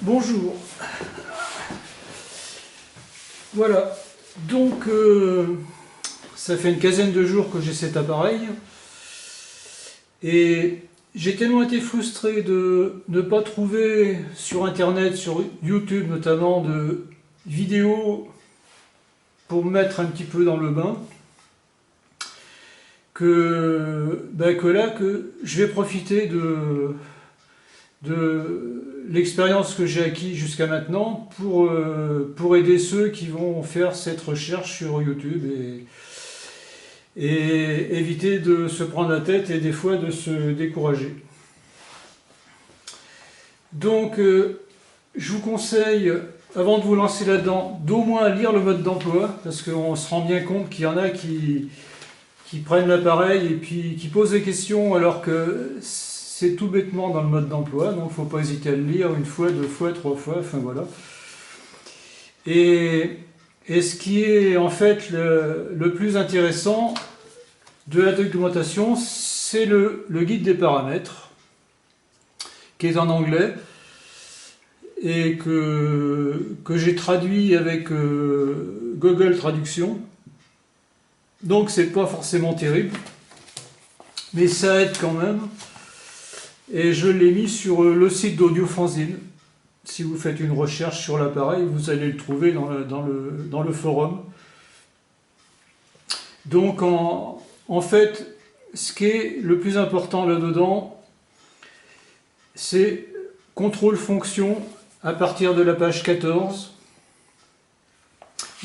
Bonjour. Voilà, donc ça fait une quinzaine de jours que j'ai cet appareil et j'ai tellement été frustré de ne pas trouver sur internet, sur YouTube notamment, de vidéos pour me mettre un petit peu dans le bain que je vais profiter de l'expérience que j'ai acquise jusqu'à maintenant pour aider ceux qui vont faire cette recherche sur YouTube et éviter de se prendre la tête et des fois de se décourager. Donc je vous conseille, avant de vous lancer là-dedans, d'au moins lire le mode d'emploi, parce qu'on se rend bien compte qu'il y en a qui prennent l'appareil et puis qui posent des questions alors que c'est tout bêtement dans le mode d'emploi, donc il ne faut pas hésiter à le lire une fois, deux fois, trois fois, enfin voilà. Et ce qui est en fait le plus intéressant de la documentation, c'est le guide des paramètres, qui est en anglais, et que j'ai traduit avec Google Traduction. Donc c'est pas forcément terrible, mais ça aide quand même. Et je l'ai mis sur le site d'Audiofanzine. Si vous faites une recherche sur l'appareil, vous allez le trouver dans le forum. Donc en fait, ce qui est le plus important là-dedans, c'est contrôle fonction à partir de la page 14,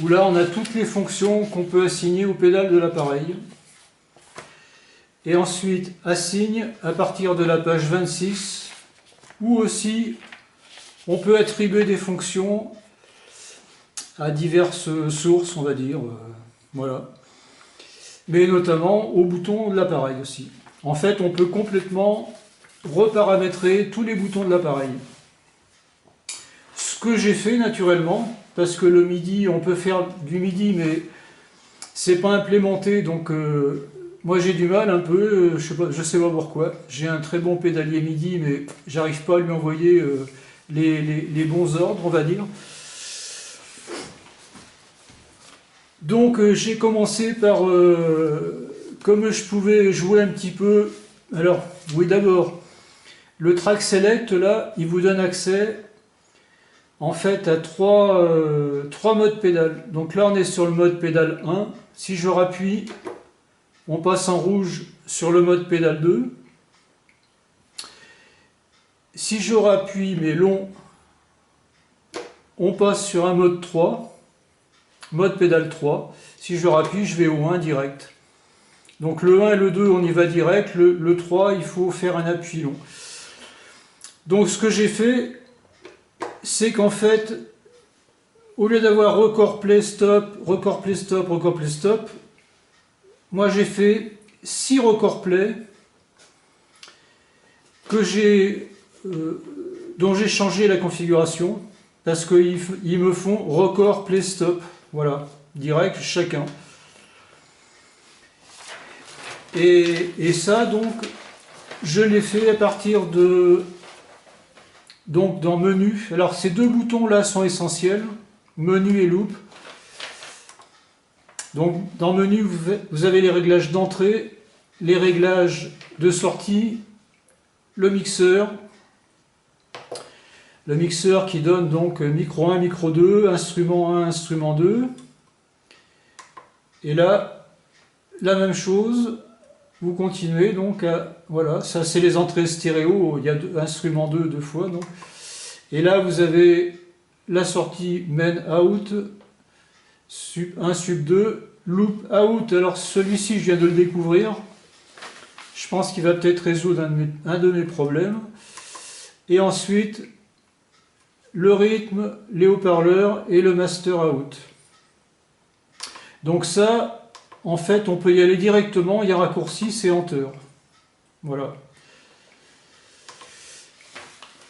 où là on a toutes les fonctions qu'on peut assigner aux pédales de l'appareil. Et ensuite assigne à partir de la page 26, où aussi on peut attribuer des fonctions à diverses sources, on va dire, voilà. Mais notamment au bouton de l'appareil aussi. En fait, on peut complètement reparamétrer tous les boutons de l'appareil. Ce que j'ai fait naturellement, parce que le MIDI, on peut faire du MIDI, mais c'est pas implémenté, donc moi j'ai du mal un peu, je sais pas pourquoi. J'ai un très bon pédalier MIDI, mais j'arrive pas à lui envoyer les bons ordres, on va dire. Donc j'ai commencé par, comme je pouvais jouer un petit peu, alors oui, d'abord, le track select là, il vous donne accès en fait à trois modes pédales. Donc là on est sur le mode pédale 1, si je rappuie, on passe en rouge sur le mode pédale 2. Si je rappuie mais long, on passe sur un mode 3, mode pédale 3. Si je rappuie, je vais au 1 direct. Donc le 1 et le 2, on y va direct. Le 3, il faut faire un appui long. Donc ce que j'ai fait, c'est qu'en fait, au lieu d'avoir record play stop, record play stop, record play stop, moi j'ai fait 6 record play dont j'ai changé la configuration parce qu'ils me font record play stop, voilà, direct chacun. Et ça donc je l'ai fait à partir de donc dans menu. Alors ces deux boutons là sont essentiels, menu et loop. Donc dans menu, vous avez les réglages d'entrée, les réglages de sortie, le mixeur qui donne donc micro 1, micro 2, instrument 1, instrument 2. Et là, la même chose, vous continuez donc à, voilà, ça c'est les entrées stéréo, il y a instrument 2 deux fois. Donc. Et là vous avez la sortie main out, sub 1, sub 2, loop out, alors celui-ci je viens de le découvrir, je pense qu'il va peut-être résoudre un de mes problèmes. Et ensuite le rythme, les haut-parleurs et le master out. Donc ça, en fait, on peut y aller directement, il y a raccourci, c'est enter. Voilà.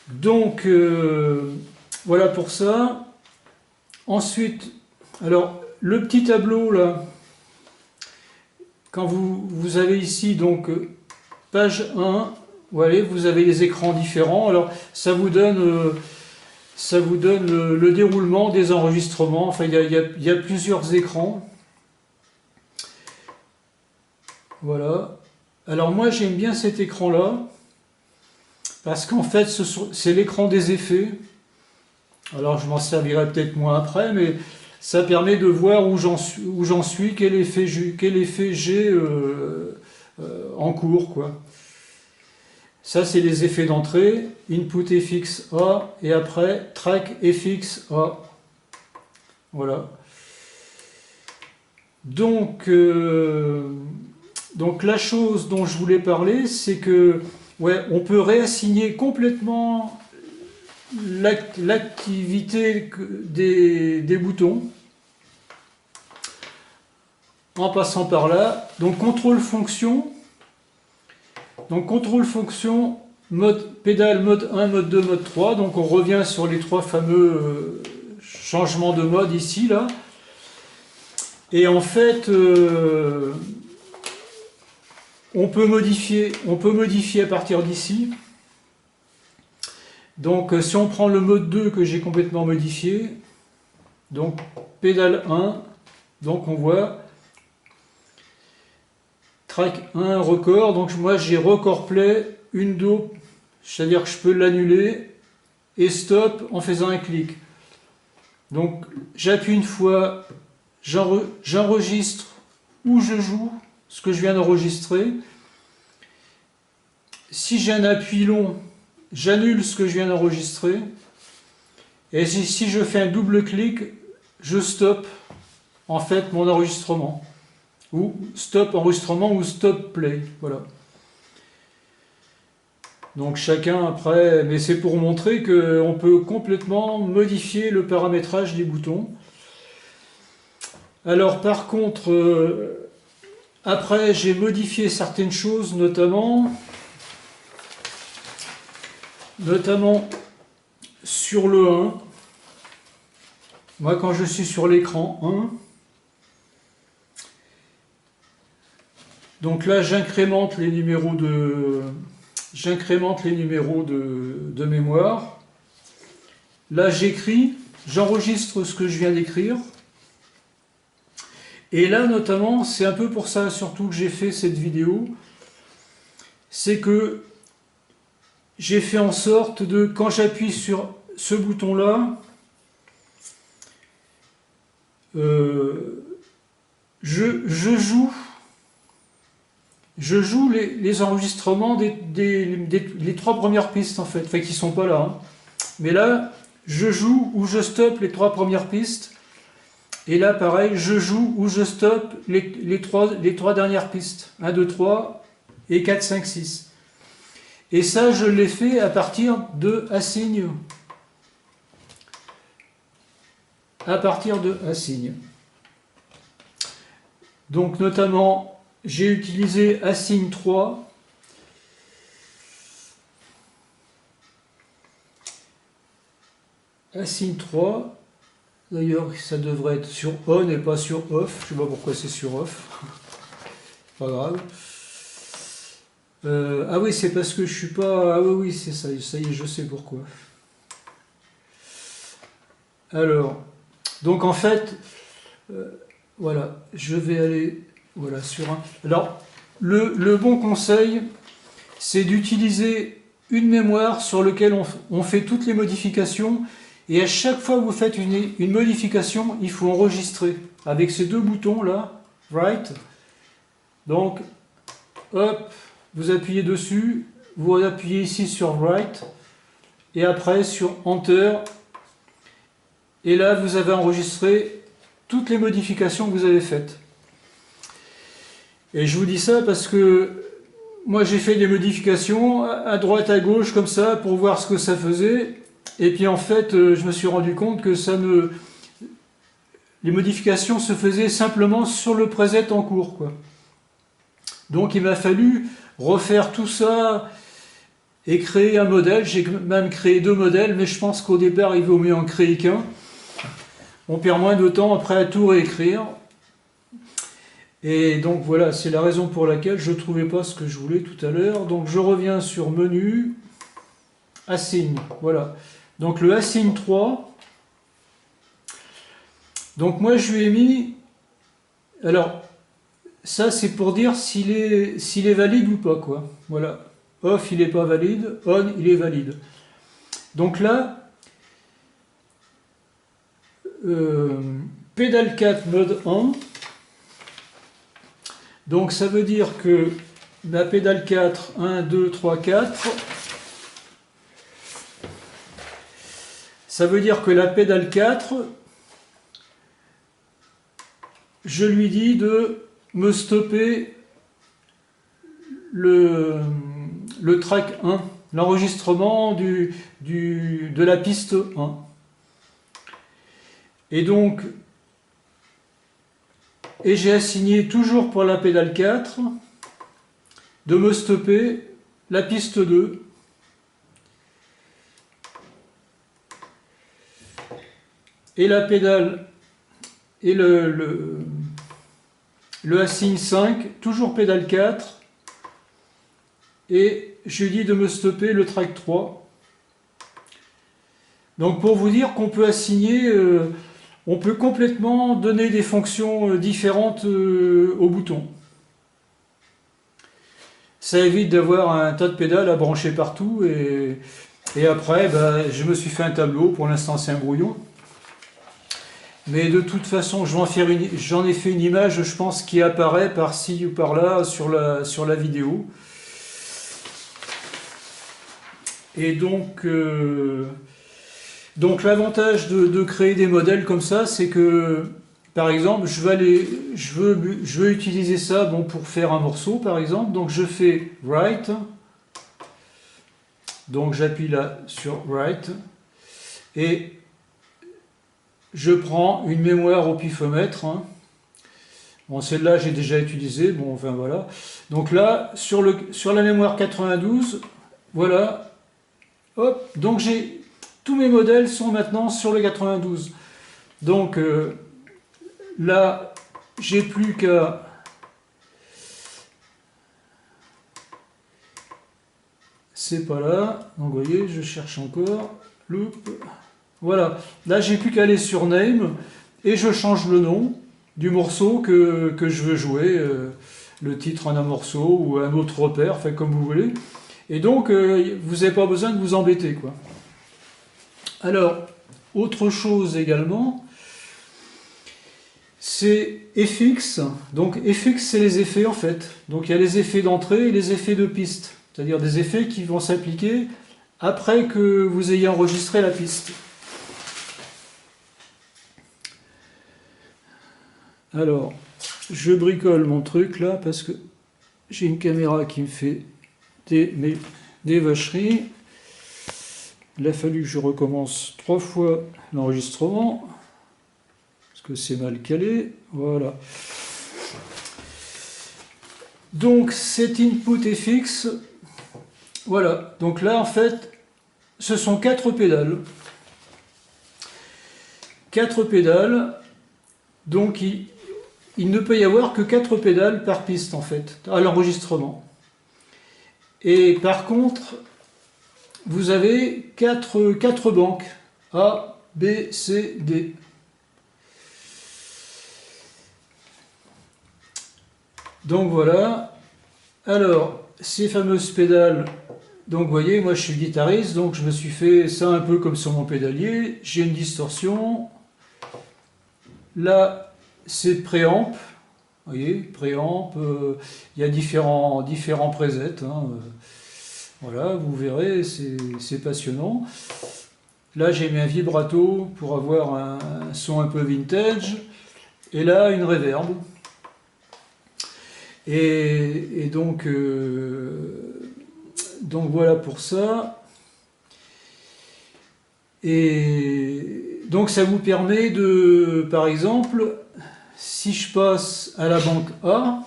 Donc voilà pour ça. Ensuite, alors le petit tableau là, quand vous avez ici donc page 1, vous voyez, vous avez les écrans différents. Alors ça vous donne ça vous donne le déroulement des enregistrements. Enfin, il y a plusieurs écrans. Voilà. Alors moi j'aime bien cet écran-là, parce qu'en fait c'est l'écran des effets. Alors je m'en servirai peut-être moins après, mais ça permet de voir où j'en suis, quel effet j'ai en cours, quoi. Ça c'est les effets d'entrée, Input FX A, et après Track FX A. Voilà. Donc la chose dont je voulais parler, c'est que ouais, on peut réassigner complètement l'activité des boutons en passant par là. Donc contrôle fonction, mode pédale, mode 1, mode 2, mode 3. Donc on revient sur les trois fameux changements de mode ici, là. Et en fait, on peut modifier à partir d'ici. Donc si on prend le mode 2 que j'ai complètement modifié, donc pédale 1, donc on voit track 1 record, donc moi j'ai record play, une do, c'est-à-dire que je peux l'annuler, et stop en faisant un clic. Donc j'appuie une fois, j'enregistre où je joue ce que je viens d'enregistrer. Si j'ai un appui long, j'annule ce que je viens d'enregistrer. Et si je fais un double clic, je stoppe en fait mon enregistrement. Ou stop enregistrement ou stop play. Voilà. Donc chacun après, mais c'est pour montrer qu'on peut complètement modifier le paramétrage des boutons. Alors par contre, après j'ai modifié certaines choses, notamment sur le 1. Moi quand je suis sur l'écran 1, donc là j'incrémente les numéros de mémoire. Là j'écris, j'enregistre ce que je viens d'écrire. Et là notamment, c'est un peu pour ça surtout que j'ai fait cette vidéo, c'est que j'ai fait en sorte de, quand j'appuie sur ce bouton-là, je joue les enregistrements les trois premières pistes en fait, enfin qui sont pas là, hein. Mais là, je joue ou je stoppe les trois premières pistes. Et là, pareil, je joue ou je stoppe les trois dernières pistes. 1, 2, 3 et 4, 5, 6. Et ça, je l'ai fait à partir de Assign. Donc, notamment, j'ai utilisé Assign 3. Assign 3. D'ailleurs, ça devrait être sur on et pas sur off. Je ne sais pas pourquoi c'est sur off. Pas grave. Ah oui, c'est parce que je suis pas... Ah oui, c'est ça. Ça y est, je sais pourquoi. Alors, donc en fait, voilà, je vais aller sur un... Alors, le bon conseil, c'est d'utiliser une mémoire sur laquelle on fait toutes les modifications. Et à chaque fois que vous faites une modification, il faut enregistrer avec ces deux boutons là, Write. Donc, hop, vous appuyez dessus, vous appuyez ici sur Write, et après sur Enter. Et là, vous avez enregistré toutes les modifications que vous avez faites. Et je vous dis ça parce que moi j'ai fait des modifications à droite, à gauche, comme ça, pour voir ce que ça faisait. Et puis en fait, je me suis rendu compte que les modifications se faisaient simplement sur le preset en cours, quoi. Donc il m'a fallu refaire tout ça et créer un modèle. J'ai même créé 2 modèles, mais je pense qu'au départ, il vaut mieux en créer qu'un. On perd moins de temps après à tout réécrire. Et donc voilà, c'est la raison pour laquelle je ne trouvais pas ce que je voulais tout à l'heure. Donc je reviens sur Menu, Assign, voilà. Donc le A-Signe 3. Donc moi je lui ai mis... Alors, ça c'est pour dire s'il est valide ou pas, quoi. Voilà. Off, il n'est pas valide. On, il est valide. Donc là, pédale 4 mode 1. Donc ça veut dire que la pédale 4, 1, 2, 3, 4, ça veut dire que la pédale 4, je lui dis de me stopper le track 1, l'enregistrement de la piste 1. Et donc, j'ai assigné toujours pour la pédale 4 de me stopper la piste 2. Et la pédale et le A-Signe 5, toujours pédale 4. Et je lui dis de me stopper le track 3. Donc pour vous dire qu'on peut assigner, on peut complètement donner des fonctions différentes au bouton. Ça évite d'avoir un tas de pédales à brancher partout et après je me suis fait un tableau, pour l'instant c'est un brouillon. Mais de toute façon j'en ai fait une image, je pense, qui apparaît par-ci ou par-là sur la vidéo. Et donc l'avantage de créer des modèles comme ça, c'est que, par exemple, je veux utiliser ça pour faire un morceau, par exemple. Donc je fais Write. Donc j'appuie là sur Write. Et je prends une mémoire au pifomètre. Hein. Bon, celle-là, j'ai déjà utilisé. Bon, enfin voilà. Donc là, sur la mémoire 92, voilà. Hop, donc tous mes modèles sont maintenant sur le 92. Donc là, j'ai plus qu'à c'est pas là. Donc vous voyez, je cherche encore. Loop. Voilà. Là, j'ai plus qu'à aller sur Name et je change le nom du morceau que je veux jouer, le titre en un morceau ou un autre repère, enfin comme vous voulez. Et donc, vous n'avez pas besoin de vous embêter, quoi. Alors, autre chose également, c'est FX. Donc, FX, c'est les effets, en fait. Donc, il y a les effets d'entrée et les effets de piste. C'est-à-dire des effets qui vont s'appliquer après que vous ayez enregistré la piste. Alors, je bricole mon truc, là, parce que j'ai une caméra qui me fait des vacheries. Il a fallu que je recommence 3 fois l'enregistrement parce que c'est mal calé. Voilà. Donc cet input FX, voilà. Donc là en fait, ce sont 4 pédales. 4 pédales. Donc il ne peut y avoir que 4 pédales par piste en fait à l'enregistrement. Et par contre, vous avez 4 banques, A, B, C, D. Donc voilà. Alors, ces fameuses pédales, donc vous voyez, moi je suis guitariste, donc je me suis fait ça un peu comme sur mon pédalier. J'ai une distorsion. Là, c'est préamp. Vous voyez, préamp, il y a différents presets. Hein, voilà, vous verrez, c'est passionnant. Là, j'ai mis un vibrato pour avoir un son un peu vintage. Et là, une reverb. Et donc voilà pour ça. Et donc ça vous permet de, par exemple, si je passe à la banque A,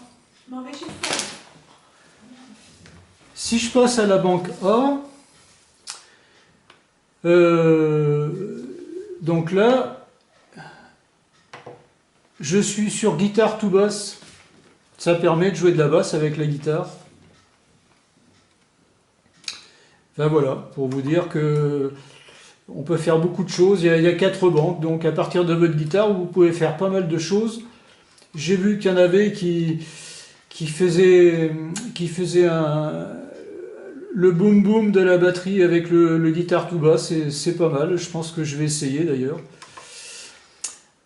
si je passe à la banque A, donc là, je suis sur guitare tout basse. Ça permet de jouer de la basse avec la guitare. Enfin voilà, pour vous dire que On peut faire beaucoup de choses, il y a 4 banques, donc à partir de votre guitare, vous pouvez faire pas mal de choses. J'ai vu qu'il y en avait qui faisaient le boom boom de la batterie avec le guitare tout bas, c'est pas mal, je pense que je vais essayer d'ailleurs.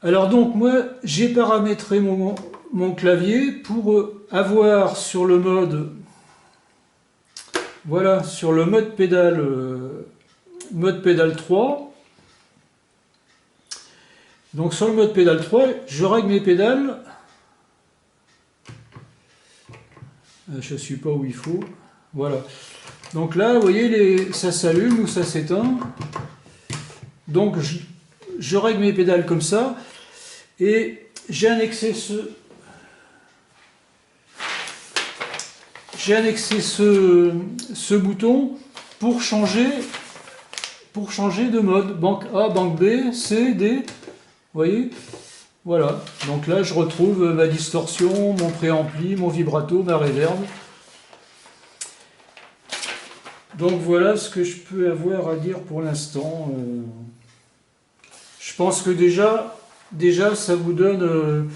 Alors donc moi j'ai paramétré mon clavier pour avoir sur le mode, voilà, sur le mode pédale 3. Donc sur le mode pédale 3, je règle mes pédales. Je ne suis pas où il faut. Voilà. Donc là, vous voyez, ça s'allume ou ça s'éteint. Donc je règle mes pédales comme ça. Et j'ai annexé ce bouton pour changer de mode. Banque A, banque B, C, D. Vous voyez? Voilà. Donc là, je retrouve ma distorsion, mon préampli, mon vibrato, ma reverb. Donc voilà ce que je peux avoir à dire pour l'instant. Je pense que déjà ça vous donne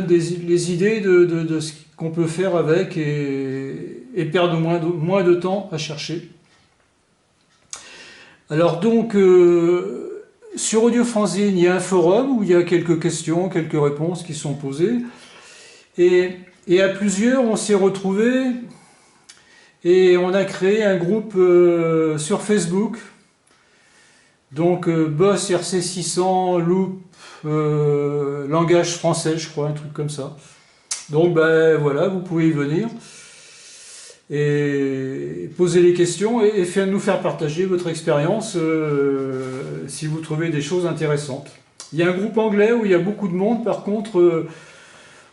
les idées de ce qu'on peut faire avec et perdre moins de temps à chercher. Alors donc sur Audiofanzine, il y a un forum où il y a quelques questions, quelques réponses qui sont posées. Et à plusieurs, on s'est retrouvés et on a créé un groupe sur Facebook. Donc Boss RC600, Loop, langage français, je crois, un truc comme ça. Donc ben voilà, vous pouvez y venir et poser les questions et nous faire partager votre expérience si vous trouvez des choses intéressantes. Il y a un groupe anglais où il y a beaucoup de monde, par contre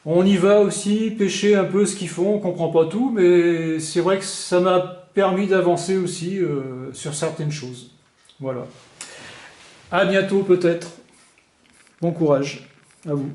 on y va aussi pêcher un peu ce qu'ils font, on ne comprend pas tout, mais c'est vrai que ça m'a permis d'avancer aussi sur certaines choses. Voilà. À bientôt peut-être. Bon courage à vous.